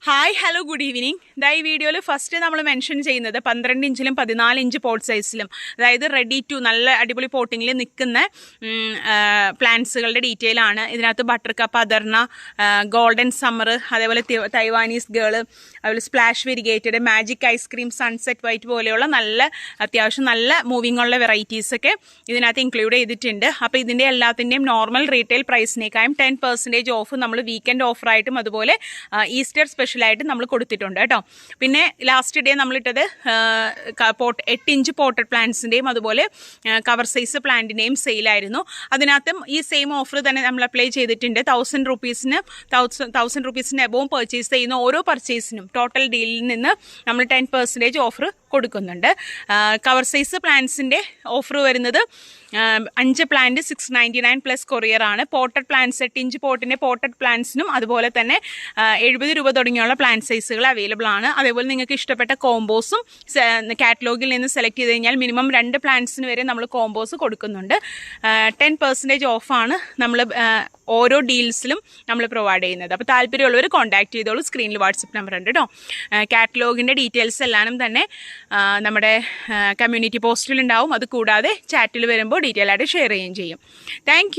Hi hello good evening. ഈ വീഡിയോയിൽ first നമ്മൾ മെൻഷൻ ചെയ്യുന്നത് 12 ഇഞ്ചിലും 14 ഇഞ്ച് പോട്ട് സൈസിലും, അതായത് റെഡി ടു നല്ല അടിപൊളി പോട്ടിങ്ങിൽ നിൽക്കുന്ന പ്ലാന്റ്സുകളുടെ ഡീറ്റെയിൽ ആണ്. ഇതിനകത്ത് ബട്ടർ കപ്പ്, അദർണ, ഗോൾഡൻ സമ്മർ, അതേപോലെ തൈവാനീസ് ഗേള്, അതുപോലെ splash variegated, magic ice cream, sunset white പോലെയുള്ള അത്യാവശ്യം നല്ല മൂവിംഗ് ഉള്ള വെറൈറ്റീസൊക്കെ ഇതിനകത്ത് ഇൻക്ലൂഡ് ചെയ്തിട്ടുണ്ട്. അപ്പോൾ ഇതിൻ്റെ എല്ലാത്തിൻ്റെയും നോർമൽ റീറ്റെയിൽ പ്രൈസിനേക്കാളും 10% ഓഫ് നമ്മൾ വീക്കെൻഡ് ഓഫറായിട്ടും അതുപോലെ ഈസ്റ്റർ സ്പെഷ്യലായിട്ട് നമ്മൾ കൊടുത്തിട്ടുണ്ട് കേട്ടോ. പിന്നെ ലാസ്റ്റ് ഡേ നമ്മളിട്ടത് 8 ഇഞ്ച് പോട്ടഡ് പ്ലാന്റ്സിൻ്റെയും അതുപോലെ കവർ സൈസ് പ്ലാന്റിൻ്റെയും സെയിലായിരുന്നു. അതിനകത്തും ഈ സെയിം ഓഫർ തന്നെ നമ്മൾ അപ്ലൈ ചെയ്തിട്ടുണ്ട്. 1000 റുപ്പീസിന് എബോവ് പർച്ചേസ് ചെയ്യുന്ന ഓരോ പർച്ചേസിനും ടോട്ടൽ ഡീലിൽ നിന്ന് നമ്മൾ 10% ഓഫർ കൊടുക്കുന്നുണ്ട്. കവർ സൈസ് പ്ലാന്റ്സിൻ്റെ ഓഫർ വരുന്നത് 5 പ്ലാന്റ് 699 പ്ലസ് കൊറിയർ ആണ്. പോട്ടഡ് പ്ലാന്റ്സ് 8 ഇഞ്ച് പോട്ടിൻ്റെ പോട്ടഡ് പ്ലാന്റ്സിനും അതുപോലെ തന്നെ 70 രൂപ തുടങ്ങിയുള്ള പ്ലാന്റ് സൈസുകൾ അവൈലബിൾ ആണ്. അതേപോലെ നിങ്ങൾക്ക് ഇഷ്ടപ്പെട്ട കോംബോസും കാറ്റലോഗിൽ നിന്ന് സെലക്ട് ചെയ്ത് കഴിഞ്ഞാൽ മിനിമം 2 പ്ലാന്റ്സിന് വരെ നമ്മൾ കോംബോസ് കൊടുക്കുന്നുണ്ട്. 10% ഓഫാണ് നമ്മൾ ഓരോ ഡീൽസിലും നമ്മൾ പ്രൊവൈഡ് ചെയ്യുന്നത്. അപ്പോൾ താല്പര്യമുള്ളവർ കോൺടാക്ട് ചെയ്തോളൂ. സ്ക്രീനിൽ വാട്സപ്പ് നമ്പർ ഉണ്ട് കേട്ടോ. കാറ്റലോഗിൻ്റെ ഡീറ്റെയിൽസ് എല്ലാം തന്നെ നമ്മുടെ കമ്മ്യൂണിറ്റി പോസ്റ്റിൽ ഉണ്ടാവും. അത് കൂടാതെ ചാറ്റിൽ വരുമ്പോൾ ഡീറ്റെയിൽ ആയിട്ട് ഷെയർ ചെയ്യുകയും ചെയ്യും. താങ്ക്